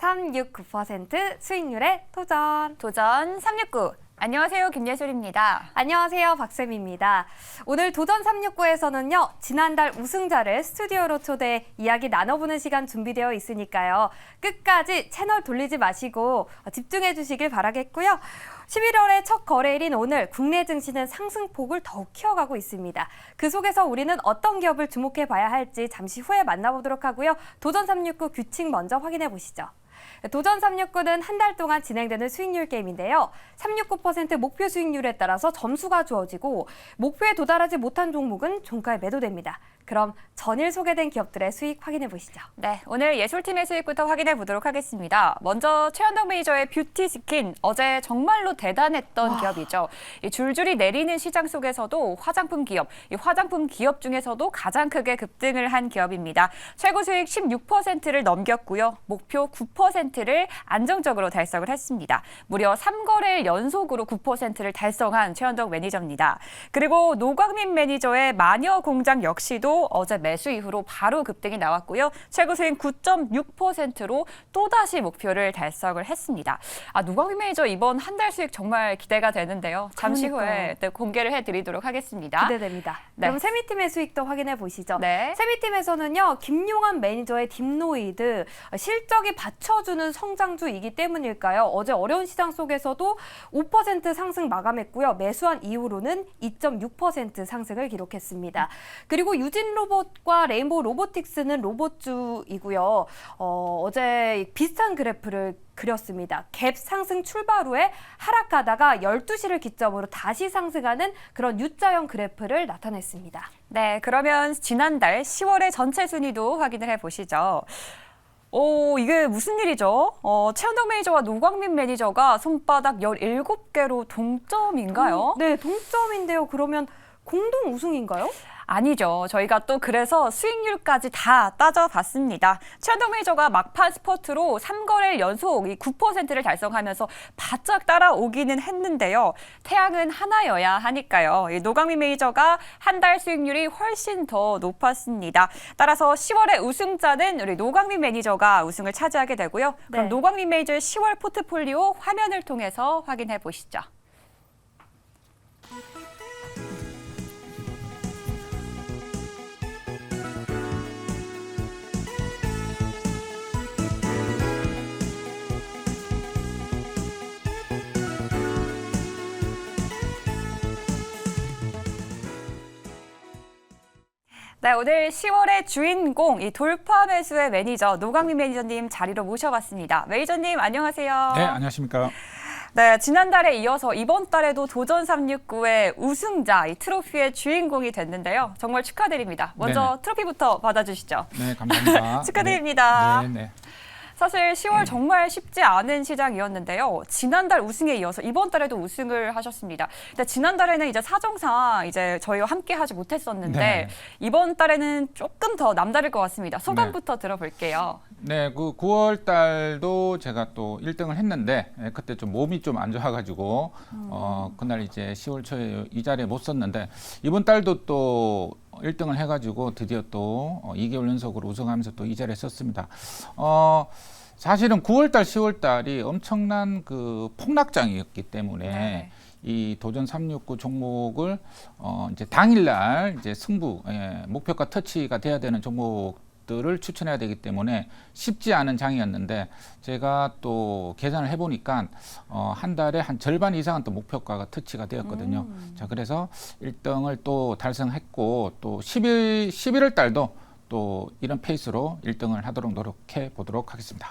369% 수익률에 도전. 도전 369. 안녕하세요. 김예솔입니다. 안녕하세요. 박쌤입니다. 오늘 도전 369에서는요. 지난달 우승자를 스튜디오로 초대해 이야기 나눠보는 시간 준비되어 있으니까요. 끝까지 채널 돌리지 마시고 집중해 주시길 바라겠고요. 11월의 첫 거래일인 오늘 국내 증시는 상승폭을 더욱 키워가고 있습니다. 그 속에서 우리는 어떤 기업을 주목해 봐야 할지 잠시 후에 만나보도록 하고요. 도전 369 규칙 먼저 확인해 보시죠. 도전 369는 한 달 동안 진행되는 수익률 게임인데요. 369% 목표 수익률에 따라서 점수가 주어지고 목표에 도달하지 못한 종목은 종가에 매도됩니다. 그럼 전일 소개된 기업들의 수익 확인해 보시죠. 네, 오늘 예솔팀의 수익부터 확인해 보도록 하겠습니다. 먼저 최현덕 매니저의 뷰티 스킨, 어제 정말로 대단했던 기업이죠. 이 줄줄이 내리는 시장 속에서도 화장품 기업, 이 화장품 기업 중에서도 가장 크게 급등을 한 기업입니다. 최고 수익 16%를 넘겼고요. 목표 9%를 안정적으로 달성을 했습니다. 무려 3거래일 연속으로 9%를 달성한 최현덕 매니저입니다. 그리고 노광민 매니저의 마녀 공장 역시도 어제 매수 이후로 바로 급등이 나왔고요. 최고 수익 9.6%로 또다시 목표를 달성을 했습니다. 노광민 매니저 이번 한 달 수익 정말 기대가 되는데요. 잠시 후에 공개를 해드리도록 하겠습니다. 기대됩니다. 네. 그럼 세미팀의 수익도 확인해 보시죠. 네. 세미팀에서는요. 김용환 매니저의 딥노이드 실적이 받쳐주는 성장주이기 때문일까요? 어제 어려운 시장 속에서도 5% 상승 마감했고요. 매수한 이후로는 2.6% 상승을 기록했습니다. 그리고 유진 로봇과 레인보우 로보틱스는 로봇주이고요. 어제 비슷한 그래프를 그렸습니다. 갭 상승 출발 후에 하락하다가 12시를 기점으로 다시 상승하는 그런 U자형 그래프를 나타냈습니다. 네, 그러면 지난달 10월의 전체 순위도 확인을 해보시죠. 이게 무슨 일이죠? 최현덕 매니저와 노광민 매니저가 손바닥 17개로 동점인가요? 네, 동점인데요. 그러면 공동 우승인가요? 아니죠. 저희가 또 그래서 수익률까지 다 따져봤습니다. 최현덕 매니저가 막판 스퍼트로 3거래일 연속 이 9%를 달성하면서 바짝 따라오기는 했는데요. 태양은 하나여야 하니까요. 이 노광민 매니저가 한 달 수익률이 훨씬 더 높았습니다. 따라서 10월의 우승자는 우리 노광민 매니저가 우승을 차지하게 되고요. 그럼 네. 노광민 매니저의 10월 포트폴리오 화면을 통해서 확인해 보시죠. 네, 오늘 10월의 주인공, 이 돌파 매수의 매니저 노광민 매니저님 자리로 모셔봤습니다. 매니저님 안녕하세요. 네, 안녕하십니까. 네, 지난달에 이어서 이번 달에도 도전 369의 우승자, 이 트로피의 주인공이 됐는데요. 정말 축하드립니다. 먼저 네네. 트로피부터 받아주시죠. 네, 감사합니다. 축하드립니다. 네, 네. 사실 10월 정말 쉽지 않은 시장이었는데요. 지난달 우승에 이어서 이번 달에도 우승을 하셨습니다. 근데 지난달에는 이제 사정상 이제 저희와 함께 하지 못했었는데 네. 이번 달에는 조금 더 남다를 것 같습니다. 소감부터 들어볼게요. 네, 그 9월 달도 제가 또 1등을 했는데 그때 좀 몸이 좀 안 좋아가지고 그날 이제 10월 초에 이 자리에 못 섰는데 이번 달도 또 1등을 해가지고 드디어 또 2개월 연속으로 우승하면서 또 이 자리에 섰습니다. 사실은 9월 달, 10월 달이 엄청난 그 폭락장이었기 때문에 네. 이 도전 369 종목을 이제 당일날 이제 승부, 목표가 터치가 돼야 되는 종목들을 추천해야 되기 때문에 쉽지 않은 장이었는데 제가 또 계산을 해보니까 한 달에 한 절반 이상은 또 목표가가 터치가 되었거든요. 자, 그래서 1등을 또 달성했고 또 11월 달도 또 이런 페이스로 1등을 하도록 노력해 보도록 하겠습니다.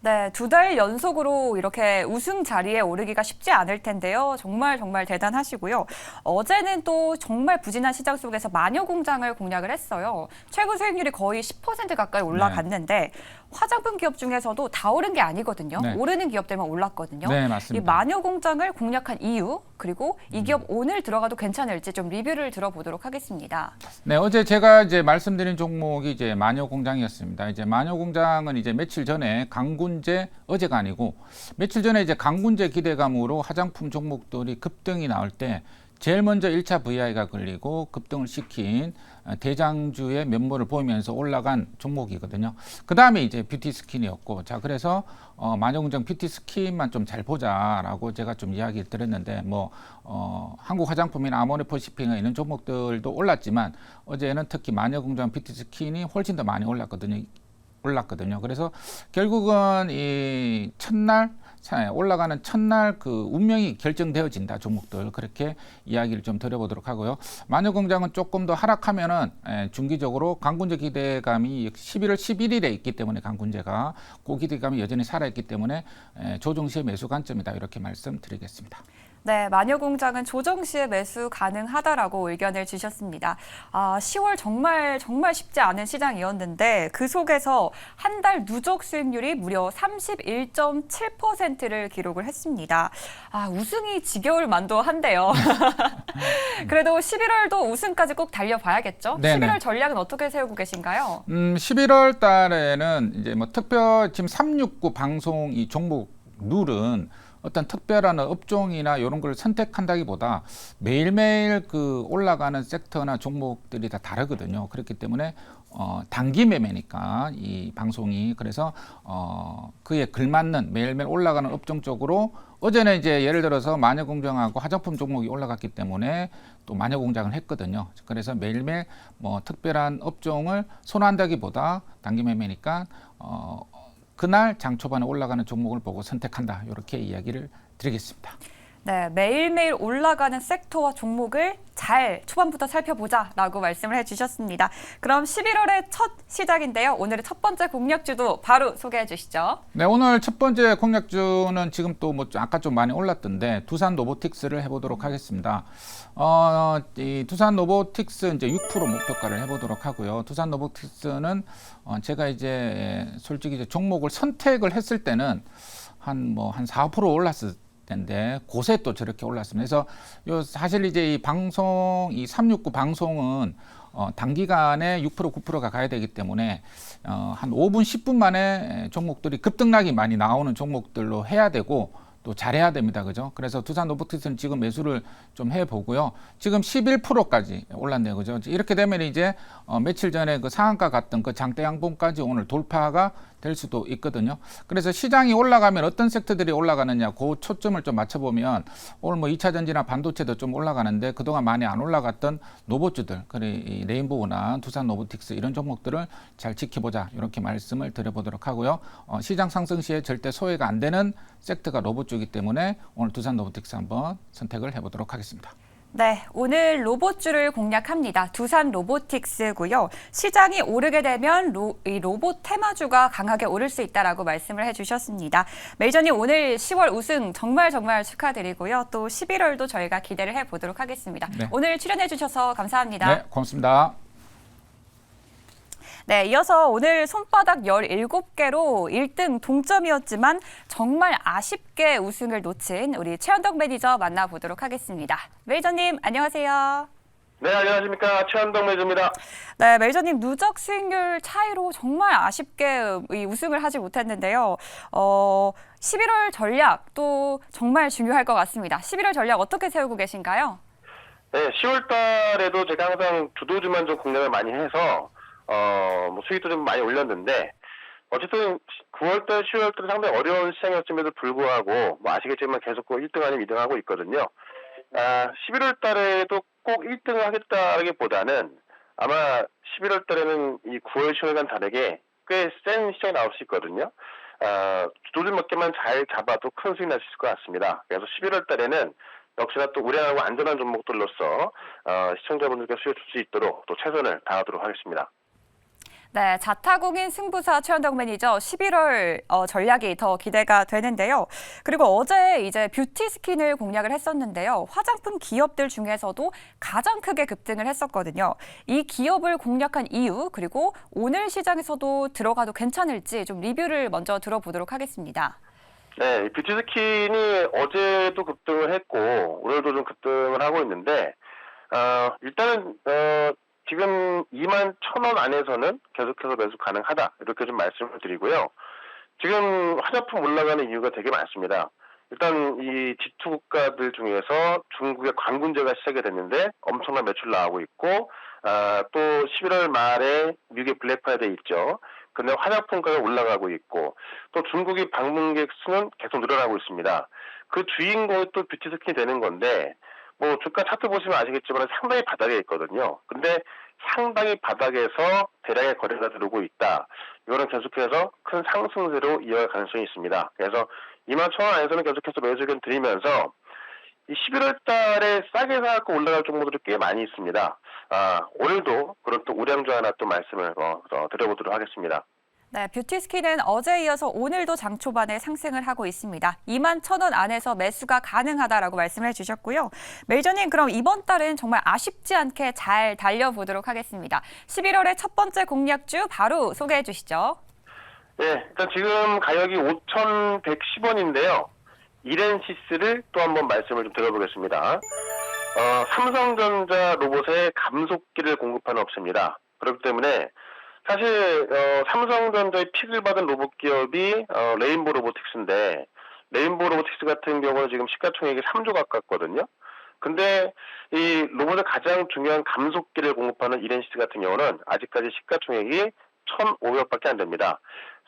네, 2달 연속으로 이렇게 우승 자리에 오르기가 쉽지 않을 텐데요. 정말 대단하시고요. 어제는 또 정말 부진한 시장 속에서 마녀 공장을 공략을 했어요. 최고 수익률이 거의 10% 가까이 올라갔는데 화장품 기업 중에서도 다 오른 게 아니거든요. 네. 오르는 기업들만 올랐거든요. 네, 맞습니다. 이 마녀 공장을 공략한 이유, 그리고 이 기업 오늘 들어가도 괜찮을지 좀 리뷰를 들어보도록 하겠습니다. 네, 어제 제가 이제 말씀드린 종목이 이제 마녀 공장이었습니다. 이제 마녀 공장은 이제 며칠 전에 강군제, 어제가 아니고 며칠 전에 이제 강군제 기대감으로 화장품 종목들이 급등이 나올 때 제일 먼저 1차 VI가 걸리고 급등을 시킨 대장주의 면모를 보이면서 올라간 종목이거든요. 그 다음에 이제 뷰티 스킨이었고, 자, 그래서 만여공정 뷰티 스킨만 좀 잘 보자라고 제가 좀 이야기를 드렸는데, 한국 화장품이나 아모레퍼시픽이나 이런 종목들도 올랐지만 어제는 특히 만여공정 뷰티 스킨이 훨씬 더 많이 올랐거든요. 그래서 결국은 이 첫날 올라가는 첫날 그 운명이 결정되어진다 종목들, 그렇게 이야기를 좀 드려보도록 하고요. 만여공장은 조금 더 하락하면은 중기적으로 강군제 기대감이 11월 11일에 있기 때문에 강군제가 그 기대감이 여전히 살아있기 때문에 조정 시의 매수 관점이다, 이렇게 말씀드리겠습니다. 네, 만여공장은 조정 시에 매수 가능하다라고 의견을 주셨습니다. 10월 정말 쉽지 않은 시장이었는데 그 속에서 한 달 누적 수익률이 무려 31.7%를 기록을 했습니다. 우승이 지겨울 만도 한데요. 그래도 11월도 우승까지 꼭 달려봐야겠죠? 네네. 11월 전략은 어떻게 세우고 계신가요? 11월 달에는 이제 특별 지금 369 방송 이 종목 룰은 어떤 특별한 업종이나 이런 걸 선택한다기보다 매일매일 그 올라가는 섹터나 종목들이 다 다르거든요. 그렇기 때문에 단기 매매니까 이 방송이, 그래서 그에 걸맞는 매일매일 올라가는 업종 쪽으로, 어제는 이제 예를 들어서 만여공정하고 화장품 종목이 올라갔기 때문에 또 만여공장을 했거든요. 그래서 매일매일 특별한 업종을 선호한다기보다 단기 매매니까 그날 장 초반에 올라가는 종목을 보고 선택한다, 이렇게 이야기를 드리겠습니다. 네, 매일매일 올라가는 섹터와 종목을 잘 초반부터 살펴보자라고 말씀을 해주셨습니다. 그럼 11월의 첫 시작인데요. 오늘의 첫 번째 공략주도 바로 소개해 주시죠. 네, 오늘 첫 번째 공략주는 지금 또 아까 좀 많이 올랐던데 두산 로보틱스를 해보도록 하겠습니다. 이 두산 로보틱스 이제 6% 목표가를 해보도록 하고요. 두산 로보틱스는 제가 이제 솔직히 이제 종목을 선택을 했을 때는 한 4% 올랐을 텐데 곳에 또 저렇게 올랐습니다. 그래서 사실 이제 이 방송, 이 369 방송은 단기간에 6% 9%가 가야 되기 때문에 한 5분 10분 만에 종목들이 급등락이 많이 나오는 종목들로 해야 되고 또 잘해야 됩니다. 그죠? 그래서 두산 로보틱스는 지금 매수를 좀 해보고요. 지금 11%까지 올랐네요. 그죠? 이렇게 되면 이제 며칠 전에 그 상한가 갔던 그 장대 양봉까지 오늘 돌파가 될 수도 있거든요. 그래서 시장이 올라가면 어떤 섹터들이 올라가느냐, 그 초점을 좀 맞춰보면 오늘 2차 전지나 반도체도 좀 올라가는데 그동안 많이 안 올라갔던 로봇주들, 그리고 레인보우나 두산 로보틱스 이런 종목들을 잘 지켜보자, 이렇게 말씀을 드려보도록 하고요. 시장 상승 시에 절대 소외가 안 되는 섹터가 로봇주이기 때문에 오늘 두산 로보틱스 한번 선택을 해보도록 하겠습니다. 네, 오늘 로봇주를 공략합니다. 두산 로보틱스고요. 시장이 오르게 되면 이 로봇 테마주가 강하게 오를 수 있다라고 말씀을 해주셨습니다. 메이저님, 오늘 10월 우승 정말 축하드리고요. 또 11월도 저희가 기대를 해보도록 하겠습니다. 네. 오늘 출연해 주셔서 감사합니다. 네, 고맙습니다. 네, 이어서 오늘 손바닥 17개로 1등 동점이었지만 정말 아쉽게 우승을 놓친 우리 최현덕 매니저 만나보도록 하겠습니다. 매니저님, 안녕하세요. 네, 안녕하십니까. 최한동 매니저입니다. 네, 매니저님 누적 수익률 차이로 정말 아쉽게 이 우승을 하지 못했는데요. 11월 전략도 정말 중요할 것 같습니다. 11월 전략 어떻게 세우고 계신가요? 네, 10월 달에도 제가 항상 주도주만 좀 공략을 많이 해서 수익도 좀 많이 올렸는데, 어쨌든 9월달, 10월달 상당히 어려운 시장이었음에도 불구하고 아시겠지만 계속 1등 아니면 2등 하고 있거든요. 11월 달에도 꼭 1등을 하겠다라기보다는 아마 11월 달에는 이 9월, 10월과는 다르게 꽤 센 시장이 나올 수 있거든요. 주도주 몇 개만 잘 잡아도 큰 수익 날 수 있을 것 같습니다. 그래서 11월 달에는 역시나 또 우량하고 안전한 종목들로서 시청자분들께 수익을 줄 수 있도록 또 최선을 다하도록 하겠습니다. 네, 자타공인 승부사 최현덕 매니저 11월 전략이 더 기대가 되는데요. 그리고 어제 이제 뷰티 스킨을 공략을 했었는데요. 화장품 기업들 중에서도 가장 크게 급등을 했었거든요. 이 기업을 공략한 이유, 그리고 오늘 시장에서도 들어가도 괜찮을지 좀 리뷰를 먼저 들어보도록 하겠습니다. 네, 뷰티 스킨이 어제도 급등을 했고 오늘도 좀 급등을 하고 있는데 일단은 지금 21,000원 안에서는 계속해서 매수 가능하다, 이렇게 좀 말씀을 드리고요. 지금 화장품 올라가는 이유가 되게 많습니다. 일단 이 G2 국가들 중에서 중국의 관군제가 시작이 됐는데 엄청난 매출 나오고 있고, 또 11월 말에 미국의 블랙 프라이데이 있죠. 근데 화장품가가 올라가고 있고, 또 중국이 방문객 수는 계속 늘어나고 있습니다. 그 주인공이 또 뷰티스킨이 되는 건데, 뭐 주가 차트 보시면 아시겠지만 상당히 바닥에 있거든요. 근데 상당히 바닥에서 대량의 거래가 들어오고 있다. 이거는 계속해서 큰 상승세로 이어갈 가능성이 있습니다. 그래서 21,000원 안에서는 계속해서 매수 의견 드리면서 이 11월 달에 싸게 사갖고 올라갈 종목들이 꽤 많이 있습니다. 오늘도 그런 또 우량주 하나 또 말씀을 드려보도록 하겠습니다. 네, 뷰티스킨은 어제에 이어서 오늘도 장 초반에 상승을 하고 있습니다. 21,000원 안에서 매수가 가능하다라고 말씀을 해주셨고요. 매니저님, 그럼 이번 달은 정말 아쉽지 않게 잘 달려보도록 하겠습니다. 11월의 첫 번째 공략주 바로 소개해 주시죠. 네, 일단 지금 가격이 5,110원인데요. 이렌시스를 또 한번 말씀을 좀 드려보겠습니다. 삼성전자 로봇의 감속기를 공급하는 업체입니다. 그렇기 때문에 사실 삼성전자의 픽을 받은 로봇 기업이 레인보 로보틱스인데, 레인보 로보틱스 같은 경우는 지금 시가총액이 3조 가깝거든요. 근데 이 로봇의 가장 중요한 감속기를 공급하는 이렌시스 같은 경우는 아직까지 시가총액이 1,500밖에 안 됩니다.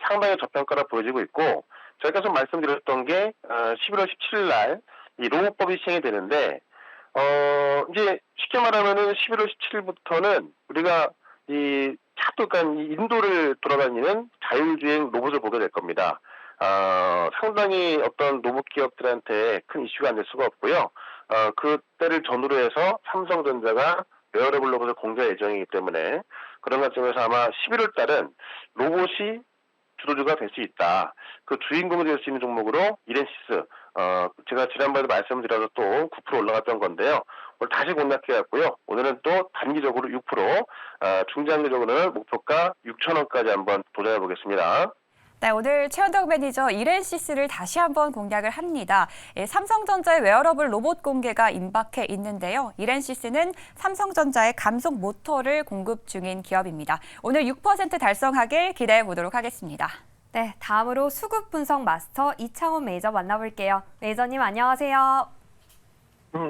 상당히 저평가로 보여지고 있고, 저희가 좀 말씀드렸던 게 11월 17일 날 이 로봇법이 시행이 되는데, 이제 쉽게 말하면은 11월 17일부터는 우리가 이 차도, 그러니까 이 인도를 돌아다니는 자율주행 로봇을 보게 될 겁니다. 상당히 어떤 로봇 기업들한테 큰 이슈가 안 될 수가 없고요. 그때를 전후로 해서 삼성전자가 웨어러블 로봇을 공개할 예정이기 때문에 그런 관점에서 아마 11월 달은 로봇이 주도주가 될 수 있다. 그 주인공이 될 수 있는 종목으로 이렌시스, 제가 지난번에도 말씀드려서 또 9% 올라갔던 건데요. 오늘 다시 공략해왔고요. 오늘은 또 단기적으로 6%, 중장기적으로는 목표가 6,000원까지 한번 도전해 보겠습니다. 네, 오늘 최현덕 매니저 이렌시스를 다시 한번 공략을 합니다. 삼성전자의 웨어러블 로봇 공개가 임박해 있는데요. 이렌시스는 삼성전자의 감속 모터를 공급 중인 기업입니다. 오늘 6% 달성하길 기대해 보도록 하겠습니다. 네, 다음으로 수급 분석 마스터 이창훈 매니저 만나볼게요. 매니저님 안녕하세요.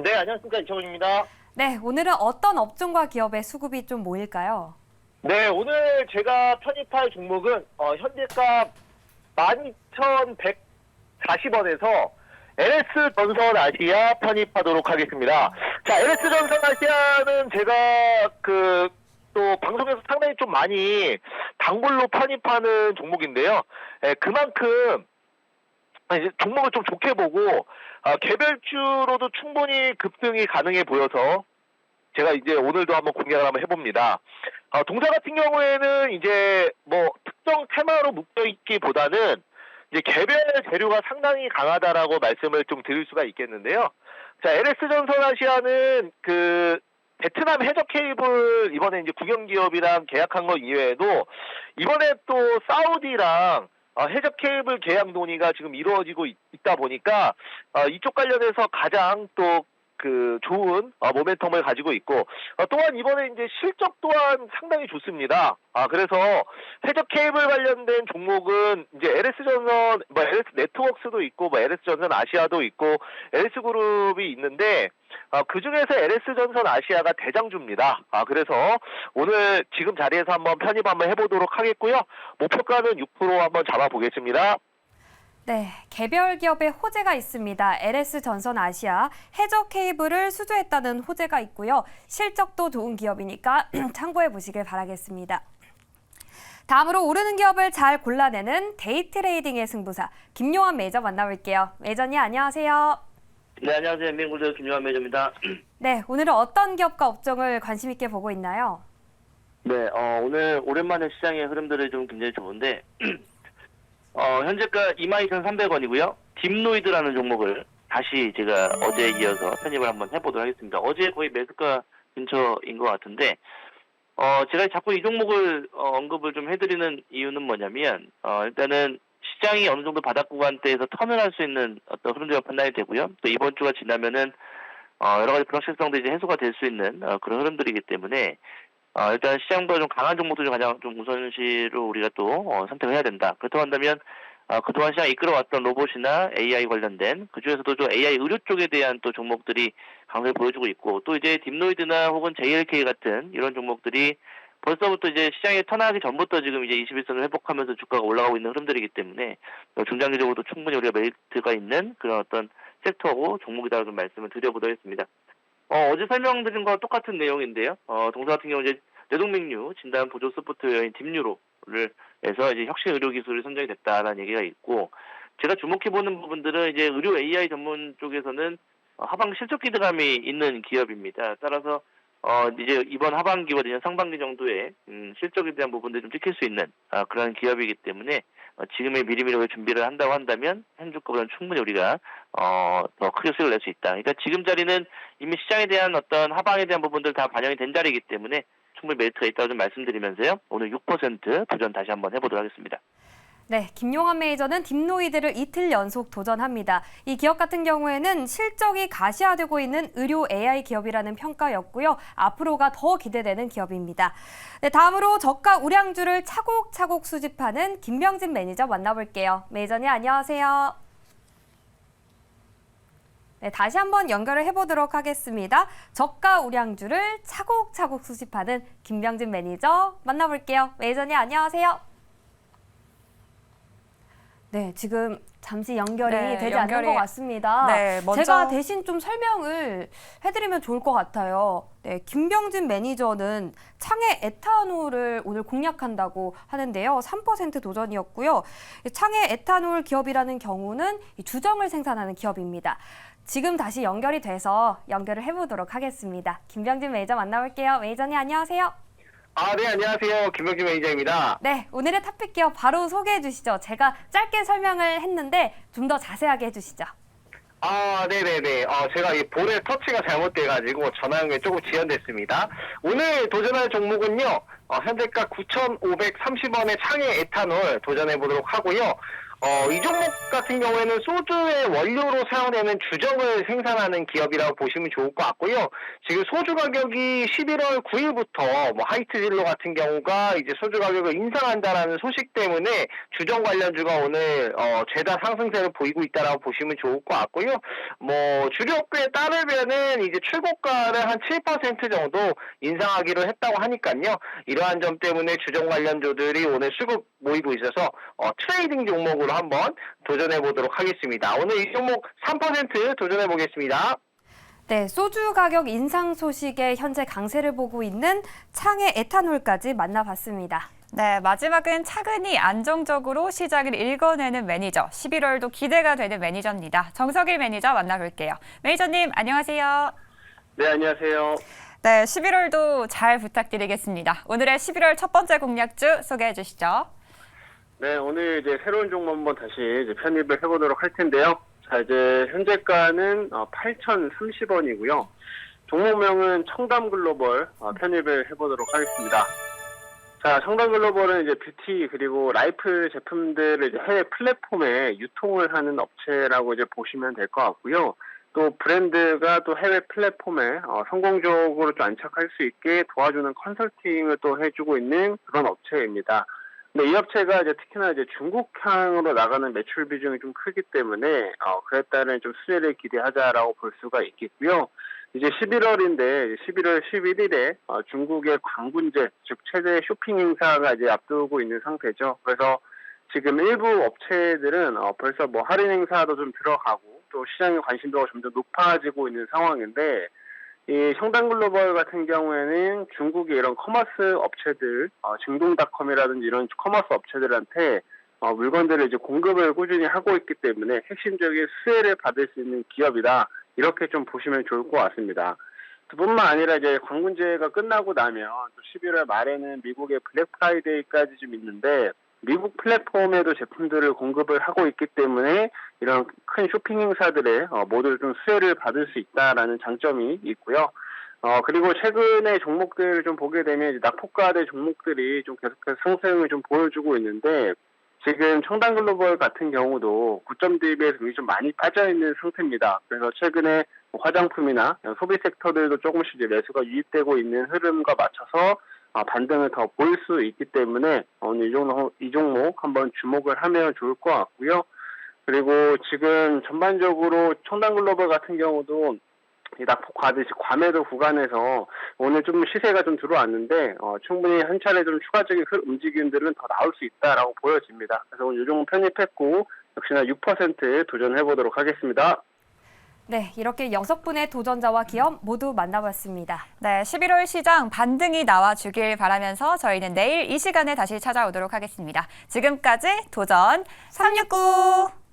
네, 안녕하십니까. 이창훈입니다. 네, 오늘은 어떤 업종과 기업의 수급이 좀 모일까요? 네, 오늘 제가 편입할 종목은 현재가 12,140원에서 LS전선 아시아 편입하도록 하겠습니다. 자, LS전선 아시아는 제가 또 방송에서 상당히 좀 많이 단골로 편입하는 종목인데요. 그만큼 이제 종목을 좀 좋게 보고 개별주로도 충분히 급등이 가능해 보여서 제가 이제 오늘도 한번 공략을 한번 해봅니다. 동사 같은 경우에는 이제 뭐 특정 테마로 묶여있기보다는 이제 개별 재료가 상당히 강하다라고 말씀을 좀 드릴 수가 있겠는데요. 자, LS전선 아시아는 베트남 해적 케이블 이번에 이제 국영기업이랑 계약한 것 이외에도 이번에 또 사우디랑 해적 케이블 계약 논의가 지금 이루어지고 있다 보니까 이쪽 관련해서 가장 또 좋은 모멘텀을 가지고 있고, 또한 이번에 이제 실적 또한 상당히 좋습니다. 그래서 해적 케이블 관련된 종목은 이제 LS전선, LS 네트워크스도 있고, LS전선 아시아도 있고, LS그룹이 있는데, 그 중에서 LS전선 아시아가 대장주입니다. 그래서 오늘 지금 자리에서 한번 편입 한번 해보도록 하겠고요. 목표가는 6% 한번 잡아보겠습니다. 네, 개별 기업의 호재가 있습니다. LS전선 아시아, 해적 케이블을 수주했다는 호재가 있고요. 실적도 좋은 기업이니까 참고해 보시길 바라겠습니다. 다음으로 오르는 기업을 잘 골라내는 데이 트레이딩의 승부사 김요한 매니저 만나볼게요. 매니저님 안녕하세요. 네, 안녕하세요. 엠비앵글드 김요한 매니저입니다. 네, 오늘은 어떤 기업과 업종을 관심 있게 보고 있나요? 네, 오늘 오랜만에 시장의 흐름들이 좀 굉장히 좋은데 현재가 22,300원이고요. 딥노이드라는 종목을 다시 제가 어제에 이어서 편입을 한번 해보도록 하겠습니다. 어제 거의 매수가 근처인 것 같은데 제가 자꾸 이 종목을 언급을 좀 해드리는 이유는 뭐냐면 일단은 시장이 어느 정도 바닥 구간대에서 턴을 할 수 있는 어떤 흐름들과 판단이 되고요. 또 이번 주가 지나면은 여러 가지 불확실성도 이제 해소가 될 수 있는 그런 흐름들이기 때문에 일단 시장보다 좀 강한 종목들 중 가장 좀 우선시로 우리가 또 선택을 해야 된다. 그렇다고 한다면 그동안 시장 이끌어왔던 로봇이나 AI 관련된 그중에서도 좀 AI 의료 쪽에 대한 또 종목들이 강세를 보여주고 있고 또 이제 딥노이드나 혹은 JLK 같은 이런 종목들이 벌써부터 이제 시장에 턴하기 전부터 지금 이제 21선을 회복하면서 주가가 올라가고 있는 흐름들이기 때문에 중장기적으로도 충분히 우리가 메리트가 있는 그런 어떤 섹터고 종목이다라고 좀 말씀을 드려보도록 했습니다. 어제 설명드린 거와 똑같은 내용인데요. 동사 같은 경우 이제 뇌동맥류 진단 보조 소프트웨어인 딥뉴로를 해서 이제 혁신 의료 기술이 선정이 됐다라는 얘기가 있고 제가 주목해 보는 부분들은 이제 의료 AI 전문 쪽에서는 하방 실적 기대감이 있는 기업입니다. 따라서 이제 이번 하반기와 내년 상반기 정도에 실적에 대한 부분들이 좀 찍힐 수 있는 그런 기업이기 때문에 지금의 미리미리 준비를 한다고 한다면 현주가보다는 충분히 우리가 더 크게 수익을 낼 수 있다. 그러니까 지금 자리는 이미 시장에 대한 어떤 하방에 대한 부분들 다 반영이 된 자리이기 때문에 충분히 메리트가 있다고 좀 말씀드리면서요. 오늘 6% 도전 다시 한번 해보도록 하겠습니다. 네, 김용환 매니저는 딥노이드를 이틀 연속 도전합니다. 이 기업 같은 경우에는 실적이 가시화되고 있는 의료 AI 기업이라는 평가였고요. 앞으로가 더 기대되는 기업입니다. 네, 다음으로 저가 우량주를 차곡차곡 수집하는 김병진 매니저 만나볼게요. 매니저님 안녕하세요. 네, 다시 한번 연결을 해보도록 하겠습니다. 저가 우량주를 차곡차곡 수집하는 김병진 매니저 만나볼게요. 매니저님 안녕하세요. 네, 지금 잠시 연결이 되지 않는 것 같습니다. 네, 먼저 제가 대신 좀 설명을 해드리면 좋을 것 같아요. 네, 김병진 매니저는 창해 에탄올을 오늘 공략한다고 하는데요. 3% 도전이었고요. 창해 에탄올 기업이라는 경우는 주정을 생산하는 기업입니다. 지금 다시 연결이 돼서 연결을 해보도록 하겠습니다. 김병진 매니저 만나볼게요. 매니저님 안녕하세요. 네, 안녕하세요. 김병진 매니저입니다. 네, 오늘의 탑픽 기업 바로 소개해 주시죠. 제가 짧게 설명을 했는데 좀 더 자세하게 해주시죠. 네네네. 제가 이 볼의 터치가 잘못돼가지고 전화 연결이 조금 지연됐습니다. 오늘 도전할 종목은요, 현재가 9,530원의 창해 에탄올 도전해보도록 하고요. 이 종목 같은 경우에는 소주의 원료로 사용되는 주정을 생산하는 기업이라고 보시면 좋을 것 같고요. 지금 소주 가격이 11월 9일부터 뭐 하이트진로 같은 경우가 이제 소주 가격을 인상한다라는 소식 때문에 주정 관련주가 오늘 죄다 상승세를 보이고 있다라고 보시면 좋을 것 같고요. 뭐 주력에 따르면은 이제 출고가를 한 7% 정도 인상하기로 했다고 하니까요. 이러한 점 때문에 주정 관련주들이 오늘 수급 모이고 있어서 트레이딩 종목으로 한번 도전해 보도록 하겠습니다. 오늘 이 종목 3% 도전해 보겠습니다. 네, 소주 가격 인상 소식에 현재 강세를 보고 있는 창해 에탄올까지 만나봤습니다. 네, 마지막은 차근히 안정적으로 시장을 읽어내는 매니저, 11월도 기대가 되는 매니저입니다. 정석일 매니저 만나볼게요. 매니저님 안녕하세요. 네, 안녕하세요. 네, 11월도 잘 부탁드리겠습니다. 오늘의 11월 첫 번째 공략주 소개해 주시죠. 네, 오늘 이제 새로운 종목 한번 다시 이제 편입을 해보도록 할 텐데요. 자, 이제 현재가는 8,030원이고요. 종목명은 청담글로벌 편입을 해보도록 하겠습니다. 자, 청담글로벌은 이제 뷰티 그리고 라이프 제품들을 이제 해외 플랫폼에 유통을 하는 업체라고 이제 보시면 될 것 같고요. 또 브랜드가 또 해외 플랫폼에 성공적으로 좀 안착할 수 있게 도와주는 컨설팅을 또 해주고 있는 그런 업체입니다. 근데 이 업체가 이제 특히나 이제 중국향으로 나가는 매출 비중이 좀 크기 때문에 그에 따른 좀 수혜를 기대하자라고 볼 수가 있겠고요. 이제 11월인데 11월 11일에 중국의 광군제 즉 최대 쇼핑 행사가 이제 앞두고 있는 상태죠. 그래서 지금 일부 업체들은 벌써 뭐 할인 행사도 좀 들어가고 또 시장의 관심도가 점점 높아지고 있는 상황인데 이 청담글로벌 같은 경우에는 중국의 이런 커머스 업체들, 증동닷컴이라든지 이런 커머스 업체들한테 물건들을 이제 공급을 꾸준히 하고 있기 때문에 핵심적인 수혜를 받을 수 있는 기업이다. 이렇게 좀 보시면 좋을 것 같습니다. 뿐만 아니라 이제 광군제가 끝나고 나면 또 11월 말에는 미국의 블랙 프라이데이까지 좀 있는데 미국 플랫폼에도 제품들을 공급을 하고 있기 때문에 이런 큰 쇼핑 행사들에 모두 좀 수혜를 받을 수 있다라는 장점이 있고요. 그리고 최근에 종목들을 좀 보게 되면 이제 낙폭과대 종목들이 좀 계속해서 상승을 좀 보여주고 있는데 지금 청담글로벌 같은 경우도 고점 대비해서 좀 많이 빠져 있는 상태입니다. 그래서 최근에 화장품이나 소비 섹터들도 조금씩 이제 매수가 유입되고 있는 흐름과 맞춰서 반등을 더 보일 수 있기 때문에 오늘 이 종목 한번 주목을 하면 좋을 것 같고요. 그리고 지금 전반적으로 청담글로벌 같은 경우도 이 낙폭 가듯이 과매도 구간에서 오늘 좀 시세가 좀 들어왔는데 충분히 한 차례 좀 추가적인 움직임들은 더 나올 수 있다라고 보여집니다. 그래서 오늘 이 종목 편입했고 역시나 6% 도전해 보도록 하겠습니다. 네, 이렇게 6분의 도전자와 기업 모두 만나봤습니다. 네, 11월 시장 반등이 나와주길 바라면서 저희는 내일 이 시간에 다시 찾아오도록 하겠습니다. 지금까지 도전 369!